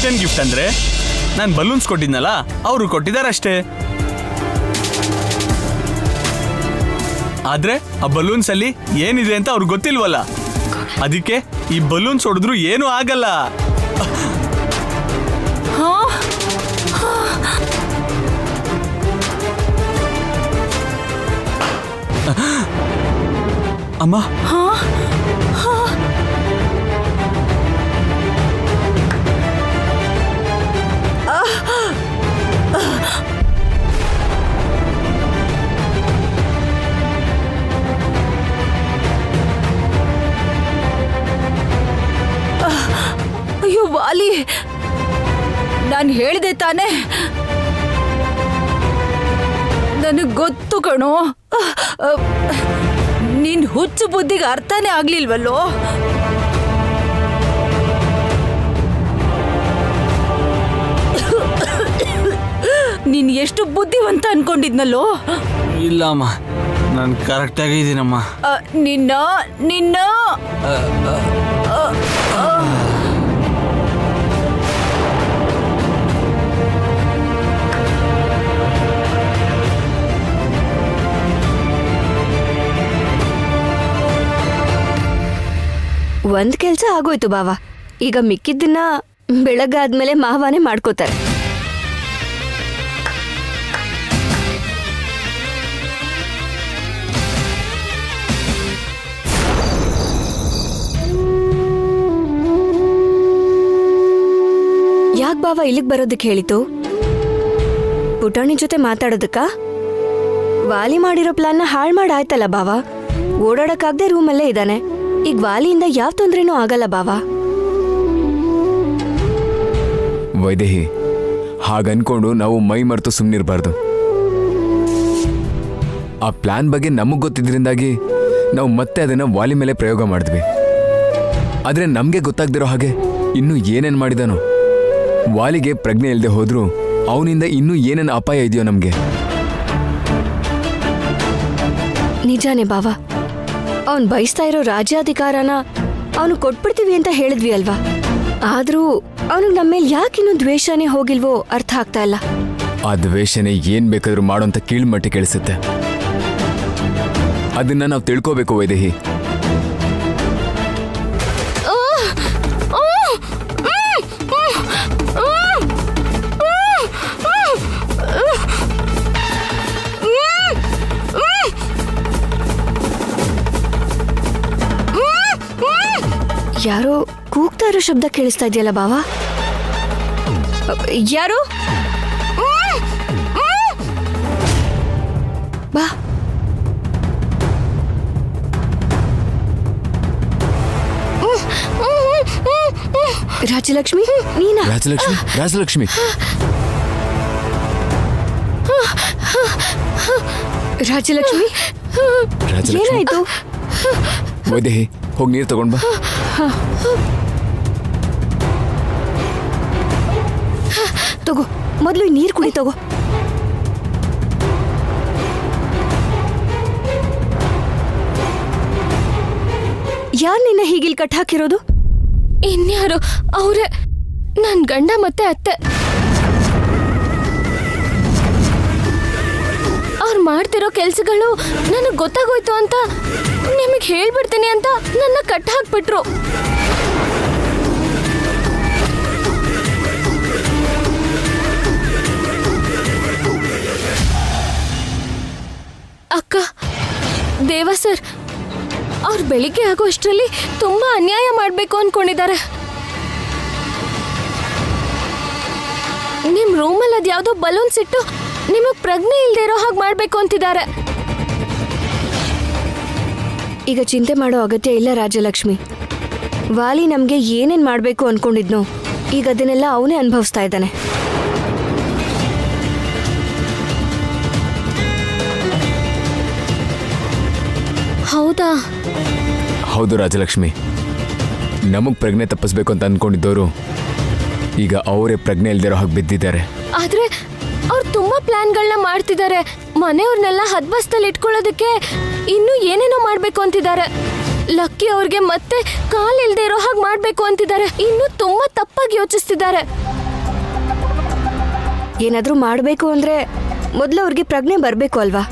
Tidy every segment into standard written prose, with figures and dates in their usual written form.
ಇಷ್ಟೇನು gift ಅಂದರೆ ನಾನು balloons ಕೊಟ್ಟಿದ್ನಲ್ಲ ಅವರು ಕೊಟ್ಟಿದ್ದಾರಷ್ಟೇ. ಆದರೆ ಆ ಬಲೂನ್ಸಲ್ಲಿ ಏನಿದೆ ಅಂತ ಅವ್ರಿಗೆ ಗೊತ್ತಿಲ್ವಲ್ಲ, ಅದಕ್ಕೆ ಈ ಬಲೂನ್ಸ್ ಹೊಡೆದ್ರು ಏನೂ ಆಗಲ್ಲ. ಅಮ್ಮ ಅಯ್ಯೋ ವಾಲಿ, ನಾನು ಹೇಳಿದೆ ತಾನೆ, ನನಗೆ ಗೊತ್ತು ಕಣೋ. ನಿನ್ ಹುಚ್ಚು ಬುದ್ಧಿಗೆ ಅರ್ಥನೇ ಆಗ್ಲಿಲ್ವಲ್ಲೋ. ನೀನ್ ಎಷ್ಟು ಬುದ್ಧಿವಂತ ಅನ್ಕೊಂಡಿದ್ನಲ್ಲೋ. ಇಲ್ಲ ಅಮ್ಮ, ನಾನು ಕರೆಕ್ಟಾಗಿ ಇದ್ದೀನಮ್ಮ. ನಿನ್ನ ನಿನ್ನ ಒಂದ್ ಕೆಲ್ಸ ಆಗೋಯ್ತು ಬಾವ. ಈಗ ಮಿಕ್ಕಿದ್ದನ್ನ ಬೆಳಗಾದ್ಮೇಲೆ ಮಾವಾನೇ ಮಾಡ್ಕೋತಾರೆ. ಯಾಕ್ ಬಾವ ಇಲ್ಲಿಗೆ ಬರೋದಕ್ಕೆ ಹೇಳಿತು? ಪುಟಾಣಿ ಜೊತೆ ಮಾತಾಡೋದಕ್ಕ? ವಾಲಿ ಮಾಡಿರೋ ಪ್ಲಾನ್ನ ಹಾಳು ಮಾಡಾಯ್ತಲ್ಲ ಬಾವ. ಓಡಾಡಕ್ಕಾಗ್ದೆ ರೂಮಲ್ಲೇ ಇದ್ದಾನೆ. ಈಗ ವಾಲಿಯಿಂದ ಯಾವ ತೊಂದ್ರೆನೂ ಆಗಲ್ಲ ಬಾವ. ವೈದೇಹಿ, ಹಾಗನ್ಕೊಂಡು ನಾವು ಮೈ ಮರೆತು ಸುಮ್ಮನಿರಬಾರ್ದು. ಆ ಪ್ಲಾನ್ ಬಗ್ಗೆ ನಮಗ್ ಗೊತ್ತಿದ್ರಿಂದಾಗಿ ನಾವು ಮತ್ತೆ ಅದನ್ನ ವಾಲಿ ಮೇಲೆ ಪ್ರಯೋಗ ಮಾಡಿದ್ವಿ. ಆದ್ರೆ ನಮ್ಗೆ ಗೊತ್ತಾಗ್ದಿರೋ ಹಾಗೆ ಇನ್ನೂ ಏನೇನ್ ಮಾಡಿದಾನೋ. ವಾಲಿಗೆ ಪ್ರಜ್ಞೆ ಇಲ್ಲದೆ ಹೋದ್ರೂ ಅವನಿಂದ ಇನ್ನೂ ಏನೇನು ಅಪಾಯ ಇದೆಯೋ ನಮ್ಗೆ. ನಿಜಾನೇ ಬಾವ. ಅವನ್ ಬಯಸ್ತಾ ಇರೋ ರಾಜ್ಯಾಧಿಕಾರನ ಅವನು ಕೊಟ್ಬಿಡ್ತೀವಿ ಅಂತ ಹೇಳಿದ್ವಿ ಅಲ್ವಾ. ಆದ್ರೂ ಅವನಿಗೆ ನಮ್ಮೇಲೆ ಯಾಕಿನ್ನೂ ದ್ವೇಷನೇ ಹೋಗಿಲ್ವೋ ಅರ್ಥ ಆಗ್ತಾ ಇಲ್ಲ. ಆ ದ್ವೇಷನೆ ಏನ್ ಬೇಕಾದ್ರೂ ಮಾಡೋಂತ ಕೀಳ್ಮಟ್ಟಿ ಕೇಳಿಸುತ್ತೆ. ಅದನ್ನ ನಾವು ತಿಳ್ಕೋಬೇಕು ವೈದೇಹಿ. ಯಾರೋ ಕೂಗ್ತಾ ಇರೋ ಶಬ್ದ ಕೇಳಿಸ್ತಾ ಇದೆಯಲ್ಲ ಬಾವ. ಯಾರು? ಬಾ. ರಾಜಲಕ್ಷ್ಮಿ, ನೀನಾ? ರಾಜಲಕ್ಷ್ಮಿ, ರಾಜಲಕ್ಷ್ಮಿ, ರಾಜಲಕ್ಷ್ಮಿ, ಏನಾಯ್ತು? ವೈದೇಹಿ, ಹೋಗಿ ನೀರು ತಗೊಂಡ್ ಬಾ. ತಗೋ, ಮೊದಲು ನೀರು ಕುಡಿ ತಗೋ. ಯಾರು ನಿನ್ನ ಹೀಗಿಲ್ ಕಟ್ ಹಾಕಿರೋದು? ಇನ್ಯಾರು? ಅವ್ರೆ, ನನ್ ಗಂಡ ಮತ್ತೆ ಅತ್ತೆ. ಅವ್ರು ಮಾಡ್ತಿರೋ ಕೆಲ್ಸಗಳು ನನಗ್ ಗೊತ್ತಾಗೋಯ್ತು ಅಂತ ನಿಮಗ್ ಹೇಳ್ಬಿಡ್ತೀನಿ ಅಂತ ನನ್ನ ಕಟ್ ಹಾಕ್ಬಿಟ್ರು. ಅಕ್ಕ, ದೇವ ಸರ್ ಅವ್ರು ಬೆಳಿಗ್ಗೆ ಆಗೋ ಅಷ್ಟರಲ್ಲಿ ತುಂಬಾ ಅನ್ಯಾಯ ಮಾಡ್ಬೇಕು ಅನ್ಕೊಂಡಿದ್ದಾರೆ. ನಿಮ್ ರೂಮಲ್ಲಿ ಅದ್ಯಾವುದೋ ಬಲೂನ್ಸ್ ಇಟ್ಟು ನಿಮಗ್ ಪ್ರಜ್ಞೆ ಇಲ್ದೇ ಇರೋ ಹಾಗೆ ಮಾಡ್ಬೇಕು ಅಂತಿದ್ದಾರೆ. ಈಗ ಚಿಂತೆ ಮಾಡೋ ಅಗತ್ಯ ಇಲ್ಲ ರಾಜಲಕ್ಷ್ಮಿ. ವಾಲಿ ನಮ್ಗೆ ಏನೇನ್ ಮಾಡ್ಬೇಕು ಅನ್ಕೊಂಡಿದ್ನೋ ಈಗ ಅದನ್ನೆಲ್ಲ ಅವನೇ ಅನುಭವಿಸ್ತಾ ಇದ್ದಾನೆ. ಹೌದಾ? ಹೌದು ರಾಜಲಕ್ಷ್ಮಿ, ನಮಗ್ ಪ್ರಜ್ಞೆ ತಪ್ಪಿಸ್ಬೇಕು ಅಂತ ಅನ್ಕೊಂಡಿದ್ದವರು ಈಗ ಅವರೇ ಪ್ರಜ್ಞೆ ಇಲ್ದಿರೋ ಹಾಗೆ ಬಿದ್ದಿದ್ದಾರೆ. ಆದ್ರೆ ಅವ್ರು ತುಂಬಾ ಪ್ಲಾನ್ಗಳನ್ನ ಮಾಡ್ತಿದ್ದಾರೆ. ಮನೆಯವ್ರನ್ನೆಲ್ಲ ಹದ್ಬಸ್ತಲ್ಲಿ ಇಟ್ಕೊಳ್ಳೋದಕ್ಕೆ ಇನ್ನೂ ಏನೇನೋ ಮಾಡ್ಬೇಕು ಅಂತಿದ್ದಾರೆ. ಲಕ್ಕಿ ಅವ್ರಿಗೆ ಮತ್ತೆ ಕಾಲ್ ಇಲ್ದೇ ಇರೋ ಹಾಗೆ ಮಾಡ್ಬೇಕು ಅಂತಿದ್ದಾರೆ. ಇನ್ನು ತುಂಬಾ ತಪ್ಪಾಗಿ ಯೋಚಿಸ್ತಿದ್ದಾರೆ. ಏನಾದ್ರೂ ಮಾಡಬೇಕು ಅಂದ್ರೆ ಮೊದಲು ಅವ್ರಿಗೆ ಪ್ರಜ್ಞೆ ಬರಬೇಕು ಅಲ್ವಾ?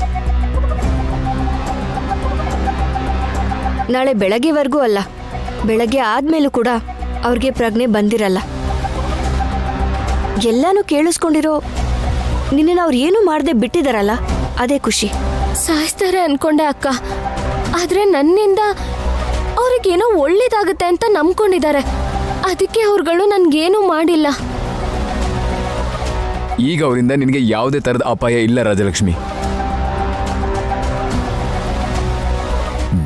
ನಾಳೆ ಬೆಳಗ್ಗೆವರೆಗೂ ಅಲ್ಲ, ಬೆಳಗ್ಗೆ ಆದ್ಮೇಲೂ ಕೂಡ ಅವ್ರಿಗೆ ಪ್ರಜ್ಞೆ ಬಂದಿರಲ್ಲ. ಎಲ್ಲಾನು ಕೇಳಿಸ್ಕೊಂಡಿರೋ ನಿನ್ನ ಅವ್ರು ಏನು ಮಾಡದೆ ಬಿಟ್ಟಿದಾರಲ್ಲ, ಅದೇ ಖುಷಿ. ಸಾಯಿಸ್ತಾರೆ ಅನ್ಕೊಂಡೆ ಅಕ್ಕ, ಆದ್ರೆ ನನ್ನಿಂದ ಅವ್ರಿಗೇನೋ ಒಳ್ಳೇದಾಗುತ್ತೆ ಅಂತ ನಂಬ್ಕೊಂಡಿದ್ದಾರೆ. ಅದಕ್ಕೆ ಅವ್ರುಗಳು ನನ್ಗೇನು ಮಾಡಿಲ್ಲ. ಈಗ ಅವರಿಂದ ನಿನಗೆ ಯಾವುದೇ ಥರದ ಅಪಾಯ ಇಲ್ಲ ರಾಜಲಕ್ಷ್ಮಿ.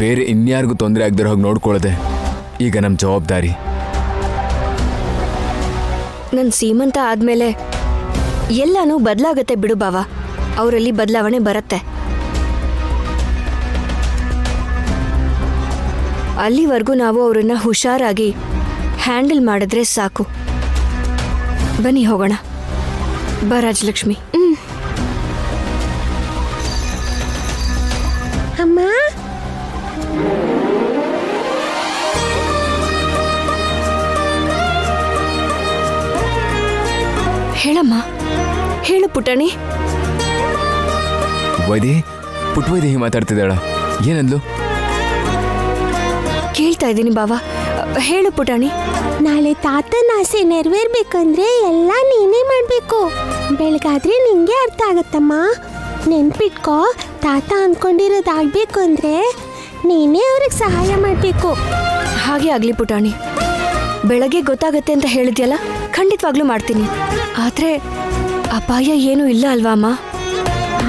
ಬೇರೆ ಇನ್ಯಾರಿಗೂ ತೊಂದರೆ ಆಗದಿರೋ ಹಾಗೆ ನೋಡ್ಕೊಳ್ಳೋದೆ ಈಗ ನಮ್ಮ ಜವಾಬ್ದಾರಿ. ನನ್ನ ಸೀಮಂತ ಆದ್ಮೇಲೆ ಎಲ್ಲಾನು ಬದಲಾಗತ್ತೆ ಬಿಡು ಬಾವ. ಅವರಲ್ಲಿ ಬದಲಾವಣೆ ಬರುತ್ತೆ. ಅಲ್ಲಿವರೆಗೂ ನಾವು ಅವರನ್ನ ಹುಷಾರಾಗಿ ಹ್ಯಾಂಡಲ್ ಮಾಡಿದ್ರೆ ಸಾಕು. ಬನ್ನಿ ಹೋಗೋಣ. ಬಾ ರಾಜಲಕ್ಷ್ಮಿ. ಅಮ್ಮ, ಹೇಳಮ್ಮ, ಹೇಳು ಪುಟಾಣಿ. ವೈದೇಹಿ, ಪುಟ್ಟವೈದೇಹಿ ಮಾತಾಡ್ತಿದ್ದಾಳ. ಏನಂದ್ಲು? ಕೇಳ್ತಾ ಇದ್ದೀನಿ ಬಾವ, ಹೇಳು ಪುಟಾಣಿ. ನಾಳೆ ತಾತನ ಆಸೆ ನೆರವೇರ್ಬೇಕಂದ್ರೆ ಎಲ್ಲ ನೀನೇ ಮಾಡ್ಬೇಕು. ಬೆಳಗಾದ್ರೆ ನಿಂಗೆ ಅರ್ಥ ಆಗತ್ತಮ್ಮ. ನೆನ್ಪಿಟ್ಕೋ, ತಾತ ಅನ್ಕೊಂಡಿರೋದಾಗ್ಬೇಕು ಅಂದ್ರೆ ನೀನೇ ಅವ್ರಿಗೆ ಸಹಾಯ ಮಾಡ್ಬೇಕು. ಹಾಗೆ ಆಗ್ಲಿ ಪುಟಾಣಿ. ಬೆಳಗ್ಗೆ ಗೊತ್ತಾಗತ್ತೆ ಅಂತ ಹೇಳಿದ್ಯಲ್ಲ, ಖಂಡಿತವಾಗ್ಲೂ ಮಾಡ್ತೀನಿ. ಆದ್ರೆ ಅಪಾಯ ಏನೂ ಇಲ್ಲ ಅಲ್ವಾ ಅಮ್ಮ?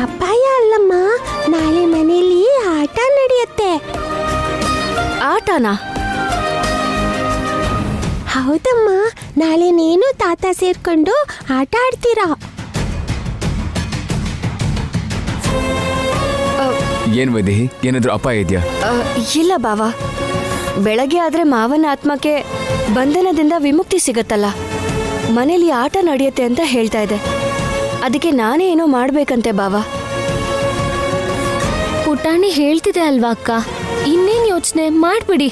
ಅಪಾಯ ಅಲ್ಲಮ್ಮ, ನಾಳೆ ಮನೇಲಿ ಆಟ ನಡೆಯುತ್ತೆ. ಆಟನಾ? ಹೌದಮ್ಮ, ನಾಳೆ ನೀನು ತಾತ ಸೇರ್ಕೊಂಡು ಆಟ ಆಡ್ತೀರಾ. ಏನು ವೈದೇಹಿ, ಏನಾದರೂ ಅಪಾಯ ಇದೆಯಾ? ಇಲ್ಲ ಬಾವ. ಬೆಳಗ್ಗೆ ಆದ್ರೆ ಮಾವನ ಆತ್ಮಕ್ಕೆ ಬಂಧನದಿಂದ ವಿಮುಕ್ತಿ ಸಿಗತ್ತಲ್ಲ. ಮನೇಲಿ ಆಟ ನಡೆಯುತ್ತೆ ಅಂತ ಹೇಳ್ತಾ ಇದೆ. ಅದಕ್ಕೆ ನಾನೇ ಏನೋ ಮಾಡ್ಬೇಕಂತೆ ಬಾವ. ಪುಟಾಣಿ ಹೇಳ್ತಿದೆ ಅಲ್ವಾ ಅಕ್ಕ, ಇನ್ನೇನ್ ಯೋಚನೆ ಮಾಡ್ಬಿಡಿ.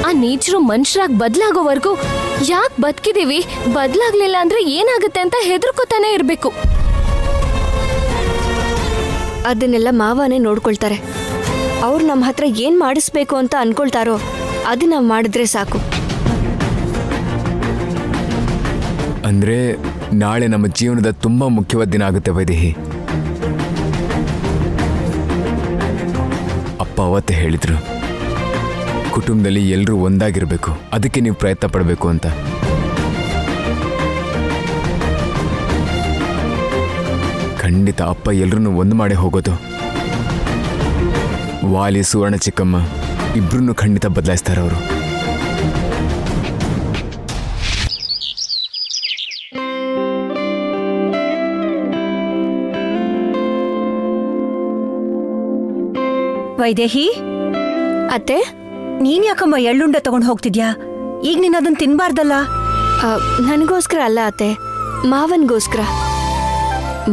ಆ ನೀಚರು ಮನುಷ್ಯರಾಗಿ ಬದಲಾಗೋವರೆಗೂ ಯಾಕೆ ಬದುಕಿದೀವಿ? ಬದಲಾಗ್ಲಿಲ್ಲ ಅಂದ್ರೆ ಏನಾಗುತ್ತೆ ಅಂತ ಹೆದರ್ಕೋತಾನೆ ಇರ್ಬೇಕು. ಅದನ್ನೆಲ್ಲ ಮಾವನೇ ನೋಡ್ಕೊಳ್ತಾರೆ. ಅವ್ರು ನಮ್ಮ ಹತ್ರ ಏನ್ ಮಾಡಿಸ್ಬೇಕು ಅಂತ ಅನ್ಕೊಳ್ತಾರೋ ಅದು ನಾವು ಮಾಡಿದ್ರೆ ಸಾಕು. ಅಂದ್ರೆ ನಾಳೆ ನಮ್ಮ ಜೀವನದ ತುಂಬಾ ಮುಖ್ಯವಾದ ದಿನ ಆಗುತ್ತೆ ವೈದೇಹಿ. ಅಪ್ಪ ಅವತ್ತೇ ಹೇಳಿದ್ರು, ಕುಟುಂಬದಲ್ಲಿ ಎಲ್ಲರೂ ಒಂದಾಗಿರ್ಬೇಕು, ಅದಕ್ಕೆ ನೀವು ಪ್ರಯತ್ನ ಪಡಬೇಕು ಅಂತ. ಖಂಡಿತ ಅಪ್ಪ ಎಲ್ರನ್ನೂ ಒಂದು ಮಾಡೇ ಹೋಗೋದು. ವಾಲಿ, ಸುವರ್ಣ ಚಿಕ್ಕಮ್ಮ ಇಬ್ರನ್ನೂ ಖಂಡಿತ ಬದಲಾಯಿಸ್ತಾರೆ ಅವರು. ವೈದೇಹಿ, ಅತ್ತೆ, ನೀನ್ ಯಾಕಮ್ಮ ಎಳ್ಳುಂಡೆ ತಗೊಂಡು ಹೋಗ್ತಿದ್ಯಾ? ಈಗ ನೀನ್ ಅದನ್ನ ತಿನ್ಬಾರ್ದಲ್ಲ. ನನಗೋಸ್ಕರ ಅಲ್ಲ ಅತ್ತೆ, ಮಾವನ್ಗೋಸ್ಕರ.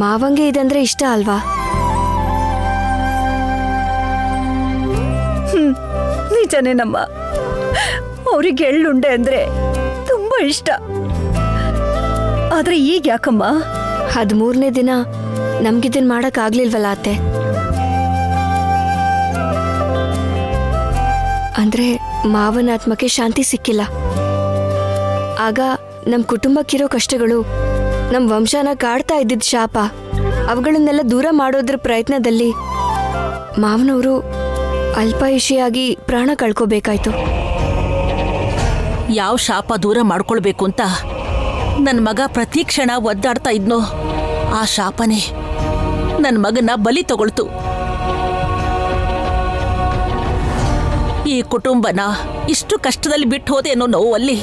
ಮಾವಂಗೆ ಇದಂದ್ರೆ ಇಷ್ಟ ಅಲ್ವಾ? ನಿಜನೇನಮ್ಮ, ಅವ್ರಿಗೆ ಎಳ್ಳುಂಡೆ ಅಂದ್ರೆ ತುಂಬಾ ಇಷ್ಟ. ಆದ್ರೆ ಈಗ ಯಾಕಮ್ಮ? 13ನೇ ದಿನ ನಮ್ಗಿದನ್ ಮಾಡಕ್ ಆಗ್ಲಿಲ್ವಲ್ಲ ಅತ್ತೆ. ಅಂದ್ರೆ ಮಾವನ ಆತ್ಮಕ್ಕೆ ಶಾಂತಿ ಸಿಕ್ಕಿಲ್ಲ. ಆಗ ನಮ್ ಕುಟುಂಬಕ್ಕಿರೋ ಕಷ್ಟಗಳು, ನಮ್ ವಂಶನ ಕಾಡ್ತಾ ಇದ್ದಿದ್ದ ಶಾಪ, ಅವುಗಳನ್ನೆಲ್ಲ ದೂರ ಮಾಡೋದ್ರ ಪ್ರಯತ್ನದಲ್ಲಿ ಮಾವನವರು ಅಲ್ಪಾಯುಷಿಯಾಗಿ ಪ್ರಾಣ ಕಳ್ಕೋಬೇಕಾಯ್ತು. ಯಾವ ಶಾಪ ದೂರ ಮಾಡ್ಕೊಳ್ಬೇಕು ಅಂತ ನನ್ನ ಮಗ ಪ್ರತಿ ಕ್ಷಣ ಒದ್ದಾಡ್ತಾ ಇದ್ನೋ, ಆ ಶಾಪನೇ ನನ್ನ ಮಗನ ಬಲಿ ತಗೊಳ್ತು. ಈ ಕುಟುಂಬನ ಇಷ್ಟು ಕಷ್ಟದಲ್ಲಿ ಬಿಟ್ಟು ಹೋದೆ ಅನ್ನೋ ನೋವಲ್ಲಿ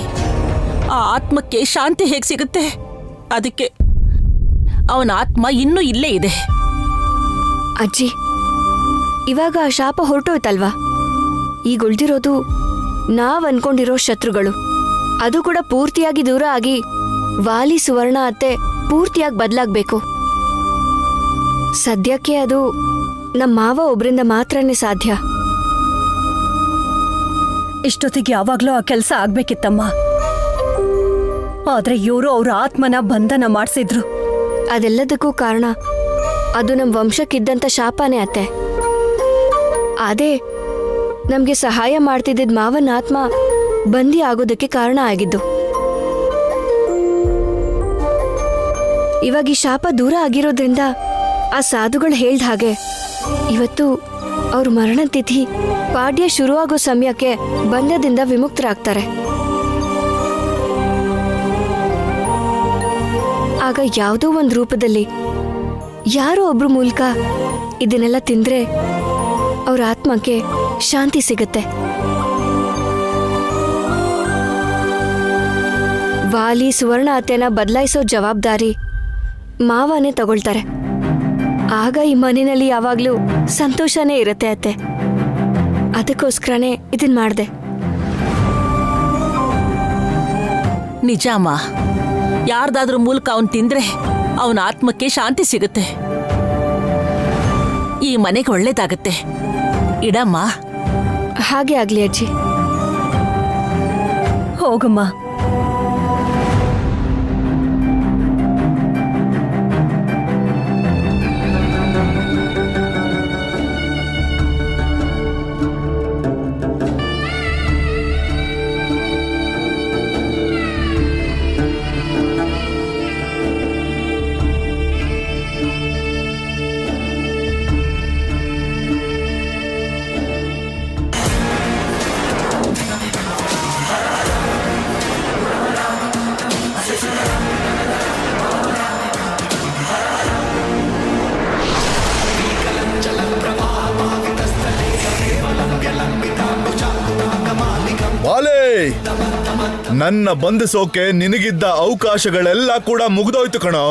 ಆ ಆತ್ಮಕ್ಕೆ ಶಾಂತಿ ಹೇಗೆ ಸಿಗುತ್ತೆ? ಅದಕ್ಕೆ ಅವನ ಆತ್ಮ ಇನ್ನೂ ಇಲ್ಲೇ ಇದೆ. ಅಜ್ಜಿ, ಇವಾಗ ಆ ಶಾಪ ಹೊರಟೋಯ್ತಲ್ವಾ? ಈಗ ಉಳ್ದಿರೋದು ನಾವ್ ಅನ್ಕೊಂಡಿರೋ ಶತ್ರುಗಳು. ಅದು ಕೂಡ ಪೂರ್ತಿಯಾಗಿ ದೂರ ಆಗಿ ವಾಲಿ, ಸುವರ್ಣ ಅತ್ತೆ ಪೂರ್ತಿಯಾಗಿ ಬದಲಾಗ್ಬೇಕು. ಸದ್ಯಕ್ಕೆ ಅದು ನಮ್ಮ ಮಾವ ಒಬ್ರಿಂದ ಮಾತ್ರನೇ ಸಾಧ್ಯ. ಇಷ್ಟೊತ್ತಿಗೆ ಯಾವಾಗ್ಲೂ ಆ ಕೆಲಸ ಆಗ್ಬೇಕಿತ್ತಮ್ಮ. ಆದ್ರೆ ಇವರು ಅವ್ರ ಆತ್ಮನ ಬಂಧನ ಮಾಡಿಸಿದ್ರು. ಅದೆಲ್ಲದಕ್ಕೂ ಕಾರಣ ಅದು ನಮ್ಮ ವಂಶಕ್ಕಿದ್ದಂಥ ಶಾಪನೇ ಅತ್ತೆ. ಅದೇ ನಮಗೆ ಸಹಾಯ ಮಾಡ್ತಿದ್ದ ಮಾವನ ಆತ್ಮ ಬಂದಿ ಆಗೋದಕ್ಕೆ ಕಾರಣ ಆಗಿದ್ದು. ಇವಾಗ ಈ ಶಾಪ ದೂರ ಆಗಿರೋದ್ರಿಂದ ಆ ಸಾಧುಗಳು ಹೇಳ್ದ ಹಾಗೆ ಇವತ್ತು ಅವ್ರ ಮರಣ ತಿಥಿ ಪಾಡ್ಯ ಶುರುವಾಗೋ ಸಮಯಕ್ಕೆ ಬಂಧದಿಂದ ವಿಮುಕ್ತರಾಗ್ತಾರೆ. ಆಗ ಯಾವುದೋ ಒಂದು ರೂಪದಲ್ಲಿ ಯಾರೋ ಒಬ್ರ ಮೂಲಕ ಇದನ್ನೆಲ್ಲ ತಿಂದ್ರೆ ಅವ್ರ ಆತ್ಮಕ್ಕೆ ಶಾಂತಿ ಸಿಗುತ್ತೆ. ವಾಲಿ ಸುವರ್ಣ ಅತ್ತೆನ ಬದಲಾಯಿಸೋ ಜವಾಬ್ದಾರಿ ಮಾವನೇ ತಗೊಳ್ತಾರೆ. ಆಗ ಈ ಮನೆಯಲ್ಲಿ ಯಾವಾಗ್ಲೂ ಸಂತೋಷನೇ ಇರುತ್ತೆ ಅತ್ತೆ. ಅದಕ್ಕೋಸ್ಕರನೇ ಇದನ್ ಮಾಡ್ದೆ. ನಿಜ ಅಮ್ಮ, ಯಾರ್ದಾದ್ರೂ ಮೂಲಕ ಅವನ್ ತಿಂದ್ರೆ ಅವನ ಆತ್ಮಕ್ಕೆ ಶಾಂತಿ ಸಿಗುತ್ತೆ, ಈ ಮನೆಗೆ ಒಳ್ಳೇದಾಗತ್ತೆ. ಇಡಮ್ಮ. ಹಾಗೆ ಆಗ್ಲಿ ಅಜ್ಜಿ. ಹೋಗಮ್ಮ. ವಾಲೆ, ನನ್ನ ಬಂಧಿಸೋಕೆ ನಿನಗಿದ್ದ ಅವಕಾಶಗಳೆಲ್ಲ ಕೂಡ ಮುಗಿದೋಯ್ತು ಕಣೋ.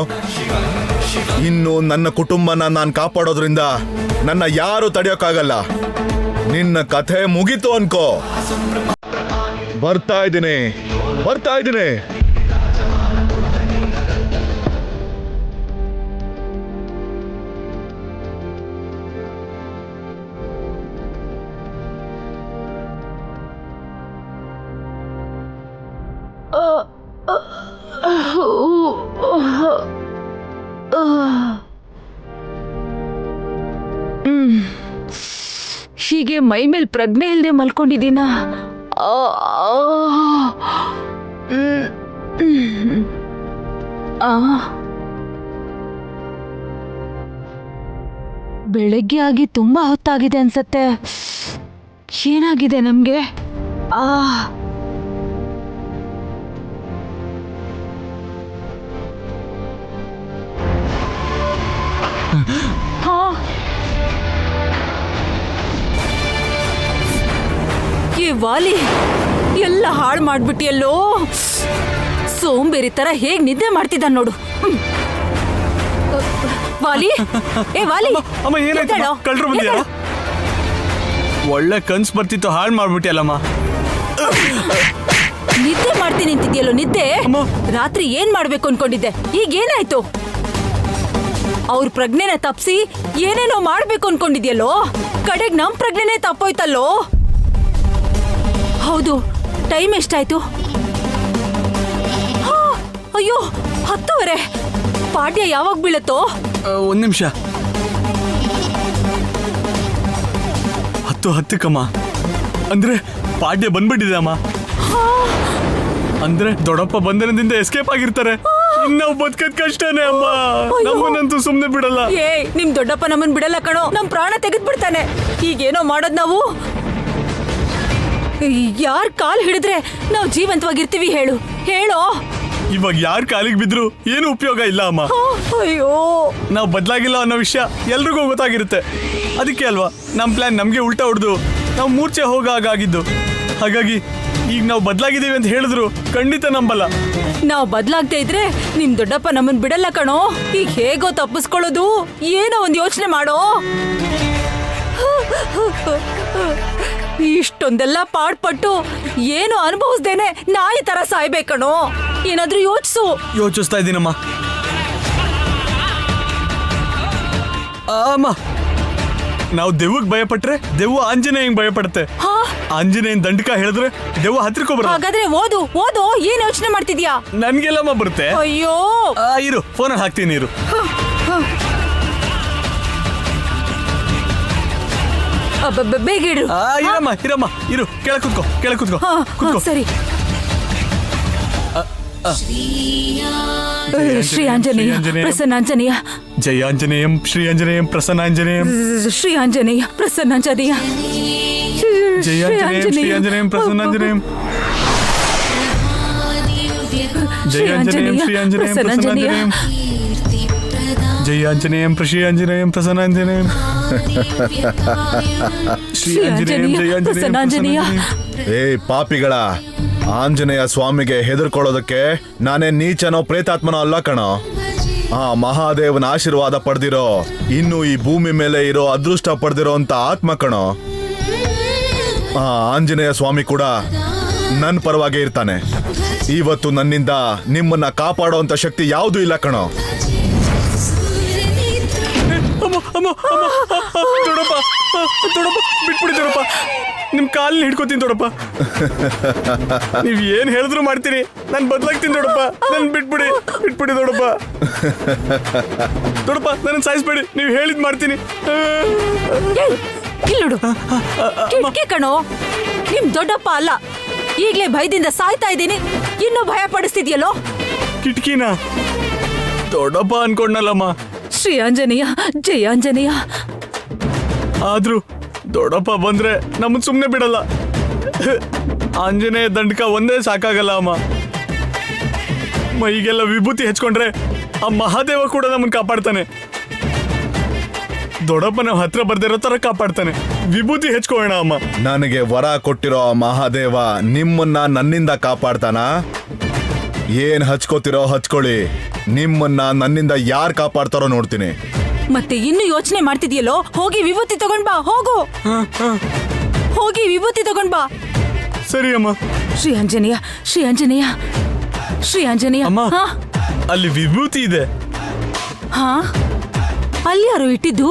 ಇನ್ನು ನನ್ನ ಕುಟುಂಬನ ನಾನು ಕಾಪಾಡೋದ್ರಿಂದ ನನ್ನ ಯಾರು ತಡೆಯೋಕ್ಕಾಗಲ್ಲ. ನಿನ್ನ ಕಥೆ ಮುಗೀತು ಅನ್ಕೋ. ಬರ್ತಾ ಇದ್ದೀನಿ. ಹೀಗೆ ಮೈ ಮೇಲೆ ಪ್ರಜ್ಞೆ ಇಲ್ಲದೆ ಮಲ್ಕೊಂಡಿದ್ದೀನ. ಬೆಳಗ್ಗೆ ಆಗಿ ತುಂಬಾ ಹೊತ್ತಾಗಿದೆ ಅನ್ಸತ್ತೆ. ಏನಾಗಿದೆ ನಮ್ಗೆ? ವಾಲಿ, ಎಲ್ಲ ಹಾಳು ಮಾಡ್ಬಿಟ್ಟಿಯಲ್ಲೋ. ಸೋಂಬೇರಿ ತರ ಹೇಗ್ ನಿದ್ದೆ ಮಾಡ್ತಿದ್ದ ನೋಡು. ವಾಲಿ, ಏ ವಾಲಿ, ಅಮ್ಮ ಏನಾಯ್ತು? ಕಳ್ರು ಬಂದ್ಯಾ? ಒಳ್ಳೆ ಕನ್ಸ್ ಬರ್ತಿತ್ತು, ಹಾಳು ಮಾಡ್ಬಿಟ್ಟಿಯಲ್ಲಮ್ಮ. ನಿದ್ದೆ ಮಾಡ್ತೀನಿ ಅಂತಿದ್ಯಲ್ಲೋ, ನಿದ್ದೆ. ರಾತ್ರಿ ಏನ್ ಮಾಡ್ಬೇಕು ಅನ್ಕೊಂಡಿದ್ದೆ, ಈಗ ಏನಾಯ್ತು? ಅವ್ರ ಪ್ರಜ್ಞೆನ ತಪ್ಸಿ ಏನೇನೋ ಮಾಡ್ಬೇಕು ಅನ್ಕೊಂಡಿದ್ಯಲ್ಲೋ, ಕಡೆಗ್ ನಮ್ ಪ್ರಜ್ಞೆನೇ ತಪ್ಪೋಯ್ತಲ್ಲೋ. ಹೌದು, ಟೈಮ್ ಎಷ್ಟಾಯ್ತು? ಅಯ್ಯೋ, 10:30. ಪಾಡ್ಯ ಯಾವಾಗ ಬೀಳತ್ತೋ? 1 ನಿಮಿಷ. 10:10 ಅಂದ್ರೆ ಪಾಡ್ಯ ಬಂದ್ಬಿಟ್ಟಿದೆ ಅಮ್ಮ. ಅಂದ್ರೆ ದೊಡ್ಡಪ್ಪ ಬಂಧನದಿಂದ ಎಸ್ಕೇಪ್ ಆಗಿರ್ತಾರೆ. ನಾವು ಬದುಕದ್ ಕಷ್ಟನೇ ಅಮ್ಮ. ನಮ್ಮನ್ನಂತೂ ಸುಮ್ನೆ ಬಿಡಲ್ಲ. ನಿಮ್ ದೊಡ್ಡಪ್ಪ ನಮ್ಮನ್ ಬಿಡಲ್ಲ ಕಣೋ, ನಮ್ ಪ್ರಾಣ ತೆಗೆದ್ ಬಿಡ್ತಾನೆ. ಈಗೇನೋ ಮಾಡೋದ್ ನಾವು? ಯಾರ್ ಕಾಲ್ ಹಿಡಿದ್ರೆ ನಾವು ಜೀವಂತವಾಗಿರ್ತೀವಿ ಹೇಳು? ಇವಾಗ ಯಾರ್ ಕಾಲಿಗೆ ಬಿದ್ರು ಏನು ಉಪಯೋಗ ಇಲ್ಲ ಅಮ್ಮ. ಅಯ್ಯೋ, ನಾವು ಬದಲಾಗಿಲ್ಲ ಅನ್ನೋ ವಿಷಯ ಎಲ್ರಿಗೂ ಗೊತ್ತಾಗಿರುತ್ತೆ. ಅದಕ್ಕೆ ಅಲ್ವಾ ನಮ್ ಪ್ಲಾನ್ ನಮ್ಗೆ ಉಲ್ಟಾ ಹೊಡೆದು ನಾವು ಮೂರ್ಛೆ ಹೋಗಾಗಿದ್ದು. ಹಾಗಾಗಿ ಈಗ ನಾವು ಬದಲಾಗಿದ್ದೀವಿ ಅಂತ ಹೇಳಿದ್ರು ಖಂಡಿತ ನಂಬಲ್ಲ. ನಾವು ಬದಲಾಗದೆ ಇದ್ರೆ ನಿಮ್ ದೊಡ್ಡಪ್ಪ ನಮ್ಮನ್ ಬಿಡಲ್ಲ ಕಣೋ. ಈಗ ಹೇಗೋ ತಪ್ಪಿಸ್ಕೊಳ್ಳೋದು, ಏನೋ ಒಂದ್ ಯೋಚನೆ ಮಾಡೋ. ಇಷ್ಟೊಂದೆಲ್ಲ ಪಾಡ್ಪಟ್ಟು ಏನು ಅನುಭವಿಸ್ದೇನೆ ನಾಯಿ ತರ ಸಾಯ್ಬೇಕಣೋ. ಏನಾದ್ರೂ ಯೋಚಿಸ್ತಾ ಇದ್ದೀನಮ್ಮ. ಅಮ್ಮ, ನಾವು ದೆವ್ವಕ್ಕೆ ಭಯಪಟ್ರೆ ದೆವ್ವ ಆಂಜನೇಯಂಗೆ ಭಯಪಡುತ್ತೆ. ಆಂಜನೇಯನ್ ದಂಡಕ ಹೇಳಿದ್ರೆ ದೆವ್ವ ಹತ್ರಕ್ಕೂ ಬರ. ಹಾಗಾದ್ರೆ ಓದು ಓದು, ಏನ್ ಯೋಚನೆ ಮಾಡ್ತಿದ್ಯಾ? ನನ್ಗೆಲ್ಲಮ್ಮ ಬರುತ್ತೆ. ಅಯ್ಯೋ ಇರು, ಫೋನಲ್ಲಿ ಹಾಕ್ತೀನಿ ಇರು. ಬೇಗ ಇಡು. ಇರಮ್ಮ ಇರಮ್ಮ ಇರು, ಕೆಳ ಕುತ್ಕೋ, ಕೆಳ ಕುತ್ಕೋ, ಕುತ್ಕೋ. ಸರಿ. ಶ್ರೀ ಆಂಜನೇಯ ಪ್ರಸನ್ನಾಂಜನೇಯ. ಜಯ ಆಂಜನೇಯಂ ಶ್ರೀ ಆಂಜನೇಯಂ ಪ್ರಸನ್ನಾಂಜನೇಯಂ. ಶ್ರೀ ಆಂಜನೇಯ ಪ್ರಸನ್ನಾಂಜನೇಯ. ಜಯ ಆಂಜನೇಯಂ ಶ್ರೀ ಆಂಜನೇಯಂ ಪ್ರಸನ್ನಾಂಜನೇಯಂ. ಜಯ ಆಂಜನೇಯಂ ಶ್ರೀ ಆಂಜನೇಯಂ ಪ್ರಸನ್ನಾಂಜನೇಯಂ. ಜಯ ಆಂಜನೇಯಂ ಶ್ರೀ ಆಂಜನೇಯಂ ಪ್ರಸನ್ನಾಂಜನೇಯಂ. ಶ್ರೀ ಆಂಜನೇಯಂ ಜಯ ಆಂಜನೇಯಂ ಪ್ರಸನ್ನಾಂಜನೇಯ. ಏ ಪಾಪಿಗಳ, ಆಂಜನೇಯ ಸ್ವಾಮಿಗೆ ಹೆದರ್ಕೊಳ್ಳೋದಕ್ಕೆ ನಾನೇ ನೀಚನೋ ಪ್ರೇತಾತ್ಮನೋ ಅಲ್ಲ ಕಣೋ. ಆ ಮಹಾದೇವನ ಆಶೀರ್ವಾದ ಪಡೆದಿರೋ, ಇನ್ನು ಈ ಭೂಮಿ ಮೇಲೆ ಇರೋ ಅದೃಷ್ಟ ಪಡೆದಿರೋ ಅಂತ ಆತ್ಮ ಕಣೋ. ಆ ಆಂಜನೇಯ ಸ್ವಾಮಿ ಕೂಡ ನನ್ನ ಪರವಾಗೇ ಇರ್ತಾನೆ. ಇವತ್ತು ನನ್ನಿಂದ ನಿಮ್ಮನ್ನ ಕಾಪಾಡೋ ಅಂತ ಶಕ್ತಿ ಯಾವುದೂ ಇಲ್ಲ ಕಣೋ. ದೊಡ್ಡಪ್ಪ ದೊಡ್ಡಪ್ಪ ಬಿಟ್ಬಿಡಿ ದೊಡ್ಡಪ್ಪ, ನಿಮ್ ಕಾಲಲ್ಲಿ ಹಿಡ್ಕೋತೀನಿ ದೊಡ್ಡಪ್ಪ. ನೀವ್ ಏನ್ ಹೇಳಿದ್ರು ಮಾಡ್ತೀನಿ, ನಾನು ಬದಲಾಗ್ತೀನಿ ದೊಡ್ಡಪ್ಪ. ನನ್ ಬಿಟ್ಬಿಡಿ ಬಿಟ್ಬಿಡಿ ದೊಡ್ಡಪ್ಪ. ದೊಡ್ಡಪ್ಪ ನನ್ನ ಸಾಯಿಸ್ಬೇಡಿ, ನೀವ್ ಹೇಳಿದ್ ಮಾಡ್ತೀನಿ. ಇಲ್ಲೋಡು, ಕಿಟ್ಕಿ ಕಣೋ, ನಿಮ್ ದೊಡ್ಡಪ್ಪ ಅಲ್ಲ. ಈಗ್ಲೇ ಭಯದಿಂದ ಸಾಯ್ತಾ ಇದ್ದೀನಿ, ಇನ್ನೂ ಭಯ ಪಡಿಸ್ತಿದ್ಯಲ್ಲೋ. ಕಿಟಕಿನ ದೊಡ್ಡಪ್ಪ ಅನ್ಕೊಂಡಲ್ಲಮ್ಮ. ಶ್ರೀ ಆಂಜನೇಯ ಜಯ ಆಂಜನೇಯ. ಆದ್ರೂ ದೊಡ್ಡಪ್ಪ ಬಂದ್ರೆ ನಮ್ಮನ್ ಸುಮ್ನೆ ಬಿಡಲ್ಲ. ಆಂಜನೇಯ ದಂಡಕ ಒಂದೇ ಸಾಕಾಗಲ್ಲ ಅಮ್ಮ. ಮೈಗೆಲ್ಲ ವಿಭೂತಿ ಹೆಚ್ಕೊಂಡ್ರೆ ಆ ಮಹಾದೇವ ಕೂಡ ನಮ್ಮನ್ ಕಾಪಾಡ್ತಾನೆ. ದೊಡ್ಡಪ್ಪ ನಾವು ಹತ್ರ ಬರ್ದಿರೋ ತರ ಕಾಪಾಡ್ತಾನೆ. ವಿಭೂತಿ ಹೆಚ್ಕೊಳ್ಳೋಣ ಅಮ್ಮ. ನನಗೆ ವರ ಕೊಟ್ಟಿರೋ ಆ ಮಹಾದೇವ ನಿಮ್ಮನ್ನ ನನ್ನಿಂದ ಕಾಪಾಡ್ತಾನ? ಏನ್ ಹಚ್ಕೋತಿರೋ ಹಚ್ಕೊಳ್ಳಿ, ನಿಮ್ಮನ್ನ ನನ್ನಿಂದ ಯಾರು ಕಾಪಾಡ್ತಾರೋ ನೋಡ್ತೀನಿ. ಮತ್ತೆ ಇನ್ನು ಯೋಚನೆ ಮಾಡ್ತಿದ್ಯಲ್ಲೋ, ಹೋಗಿ ವಿಭೂತಿ ತಗೊಂಡ್ ಬಾ. ಹೋಗು, ಹೋಗಿ ವಿಭೂತಿ ತಗೊಂಡ್ ಬಾ. ಸರಿ ಅಮ್ಮ. ಶ್ರೀ ಆಂಜನೇಯ ಶ್ರೀ ಆಂಜನೇಯ ಶ್ರೀ ಆಂಜನೇಯ. ಅಮ್ಮ, ಅಲ್ಲಿ ವಿಭೂತಿ ಇದೆ. ಹಾ, ಅಲ್ಲಿ ಯಾರು ಇಟ್ಟಿದ್ದು?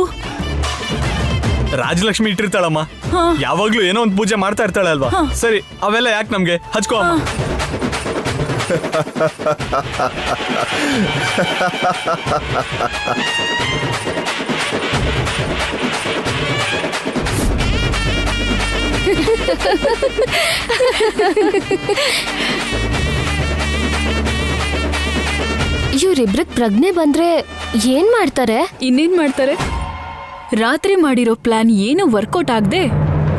ರಾಜಲಕ್ಷ್ಮಿ ಇಟ್ಟಿರ್ತಾಳಮ್ಮ. ಯಾವಾಗ್ಲೂ ಏನೋ ಒಂದು ಪೂಜೆ ಮಾಡ್ತಾ ಇರ್ತಾಳೆ ಅಲ್ವಾ. ಸರಿ, ಅವೆಲ್ಲ ಯಾಕೆ ನಮ್ಗೆ, ಹಚ್ಕೋ ಅಮ್ಮ. ಇವ್ರಿಬ್ರಿಗೆ ಪ್ರಜ್ಞೆ ಬಂದ್ರೆ ಏನ್ ಮಾಡ್ತಾರೆ? ಇನ್ನೇನ್ ಮಾಡ್ತಾರೆ? ರಾತ್ರಿ ಮಾಡಿರೋ ಪ್ಲಾನ್ ಏನು ವರ್ಕೌಟ್ ಆಗದೆ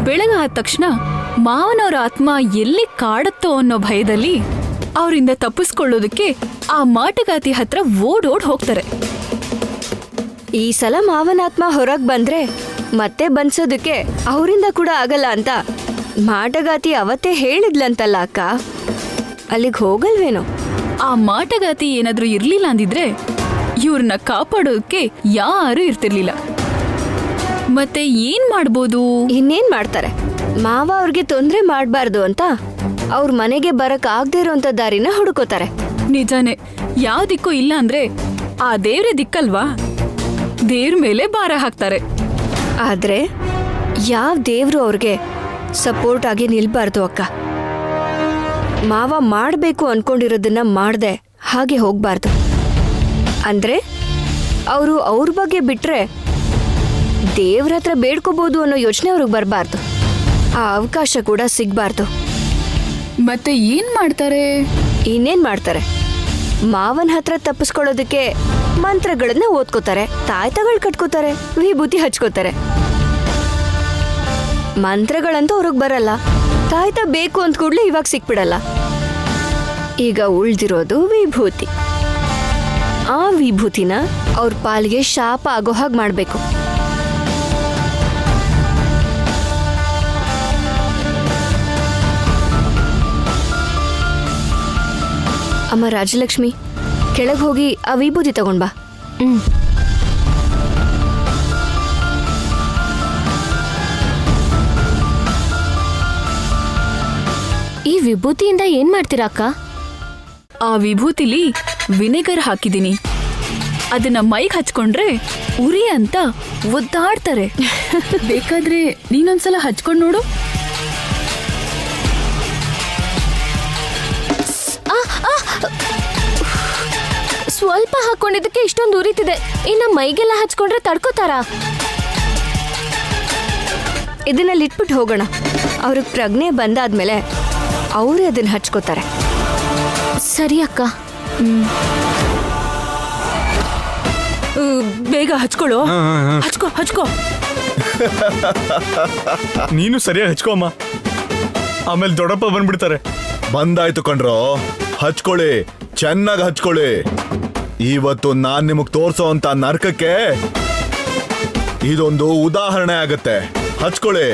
ಬೆಳಗ್ಗೆ ಆದ ತಕ್ಷಣ ಮಾವನವರ ಆತ್ಮ ಎಲ್ಲಿ ಕಾಡುತ್ತೋ ಅನ್ನೋ ಭಯದಲ್ಲಿ ಅವರಿಂದ ತಪ್ಪಿಸ್ಕೊಳ್ಳೋದಕ್ಕೆ ಆ ಮಾಟಗಾತಿ ಹತ್ರ ಓಡೋಡ್ ಹೋಗ್ತಾರೆ. ಈ ಸಲ ಮಾವನಾತ್ಮ ಹೊರಗ್ ಬಂದ್ರೆ ಮತ್ತೆ ಬನ್ಸೋದಕ್ಕೆ ಅವರಿಂದ ಕೂಡ ಆಗಲ್ಲ ಅಂತ ಮಾಟಗಾತಿ ಅವತ್ತೇ ಹೇಳಿದ್ಲಂತಲ್ಲ ಅಕ್ಕ. ಅಲ್ಲಿಗೆ ಹೋಗಲ್ವೇನೋ? ಆ ಮಾಟಗಾತಿ ಏನಾದ್ರೂ ಇರ್ಲಿಲ್ಲ ಅಂದಿದ್ರೆ ಇವ್ರನ್ನ ಕಾಪಾಡೋದಕ್ಕೆ ಯಾರು ಇರ್ತಿರ್ಲಿಲ್ಲ. ಮತ್ತೆ ಏನ್ ಮಾಡ್ಬೋದು? ಇನ್ನೇನ್ ಮಾಡ್ತಾರೆ? ಮಾವ ಅವ್ರಿಗೆ ತೊಂದ್ರೆ ಮಾಡ್ಬಾರ್ದು ಅಂತ ಅವ್ರ ಮನೆಗೆ ಬರಕ್ ಆಗದೆ ಇರೋಂಥ ದಾರಿನ ಹುಡುಕೋತಾರೆ. ನಿಜಾನೇ, ಯಾವ ದಿಕ್ಕೂ ಇಲ್ಲ ಅಂದ್ರೆ ಆ ದೇವ್ರೇ ದಿಕ್ಕಲ್ವಾ? ದೇವ್ರ ಮೇಲೆ ಭಾರ ಹಾಕ್ತಾರೆ. ಆದ್ರೆ ಯಾವ ದೇವ್ರು ಅವ್ರಿಗೆ ಸಪೋರ್ಟ್ ಆಗಿ ನಿಲ್ಬಾರ್ದು ಅಕ್ಕ. ಮಾವ ಮಾಡ್ಬೇಕು ಅನ್ಕೊಂಡಿರೋದನ್ನ ಮಾಡ್ದೆ ಹಾಗೆ ಹೋಗ್ಬಾರ್ದು. ಅಂದ್ರೆ ಅವರು ಅವ್ರ ಬಗ್ಗೆ ಬಿಟ್ರೆ ದೇವ್ರ ಹತ್ರ ಬೇಡ್ಕೋಬಹುದು ಅನ್ನೋ ಯೋಚನೆ ಅವ್ರಿಗೆ ಬರಬಾರ್ದು. ಆ ಅವಕಾಶ ಕೂಡ ಸಿಗ್ಬಾರ್ದು. ಮತ್ತೆ ಏನ್ ಮಾಡ್ತಾರೆ? ಇನ್ನೇನ್ ಮಾಡ್ತಾರೆ? ಮಾವನ ಹತ್ರ ತಪ್ಪಿಸ್ಕೊಳ್ಳೋದಕ್ಕೆ ಮಂತ್ರಗಳನ್ನ ಓದ್ಕೋತಾರೆ, ತಾಯ್ತಗಳು ಕಟ್ಕೋತಾರೆ, ವಿಭೂತಿ ಹಚ್ಕೋತಾರೆ. ಮಂತ್ರಗಳಂತೂ ಅವ್ರಿಗೆ ಬರಲ್ಲ, ತಾಯ್ತ ಬೇಕು ಅಂತ ಕೂಡ್ಲೆ ಇವಾಗ ಸಿಕ್ಬಿಡಲ್ಲ. ಈಗ ಉಳ್ದಿರೋದು ವಿಭೂತಿ. ಆ ವಿಭೂತಿನ ಅವ್ರ ಪಾಲ್ಗೆ ಶಾಪ ಆಗೋ ಹಾಗೆ ಮಾಡ್ಬೇಕು. ಅಮ್ಮ ರಾಜಲಕ್ಷ್ಮಿ, ಕೆಳಗೆ ಹೋಗಿ ಆ ವಿಭೂತಿ ತಗೊಂಡ್ಬಾ. ಈ ವಿಭೂತಿಯಿಂದ ಏನ್ ಮಾಡ್ತೀರಾ ಅಕ್ಕ? ಆ ವಿಭೂತಿಲಿ ವಿನೆಗರ್ ಹಾಕಿದೀನಿ. ಅದನ್ನ ಮೈಗೆ ಹಚ್ಕೊಂಡ್ರೆ ಉರಿ ಅಂತ ಒದ್ದಾಡ್ತಾರೆ. ಬೇಕಾದ್ರೆ ನೀನೊಂದ್ಸಲ ಹಚ್ಕೊಂಡ್ ನೋಡು. ಸ್ವಲ್ಪ ಹಾಕೊಂಡಿದ್ದಕ್ಕೆ ಇಷ್ಟೊಂದು ಉರಿತಿದೆ. ಇನ್ನ ಮೈಗೆಲ್ಲ ಹಚ್ಕೊಂಡ್ರೆ ತಡ್ಕೋತಾರಾ? ಇದನ್ನಲ್ಲಿ ಇಟ್ಬಿಟ್ಟು ಹೋಗೋಣ. ಅವ್ರಿಗೆ ಪ್ರಜ್ಞೆ ಬಂದಾದ್ಮೇಲೆ ಅವರೇ ಅದನ್ನ ಹಚ್ಕೋತಾರೆ. ಸರಿ ಅಕ್ಕ. ಬೇಗ ಹಚ್ಕೊಳ್ಳೋ. ಹಚ್ಕೋ ಹಚ್ಕೋ. ನೀನು ಸರಿಯಾಗಿ ಹಚ್ಕೋಮ್ಮ, ಆಮೇಲೆ ದೊಡ್ಡಪ್ಪ ಬಂದ್ಬಿಡ್ತಾರೆ. ಬಂದಾಯ್ತು ಕಣ್ರೋ, ಹಚ್ಕೊಳ್ಳಿ, ಚೆನ್ನಾಗಿ ಹಚ್ಕೊಳ್ಳಿ. ಇವತ್ತು ನಾನ್ ನಿಮಗ್ ತೋರ್ಸೋ ಅಂತ ನರ್ಕಕ್ಕೆ ಇದೊಂದು ಉದಾಹರಣೆ ಆಗತ್ತೆ. ಹಚ್ಕೊಳ್ಳಿ.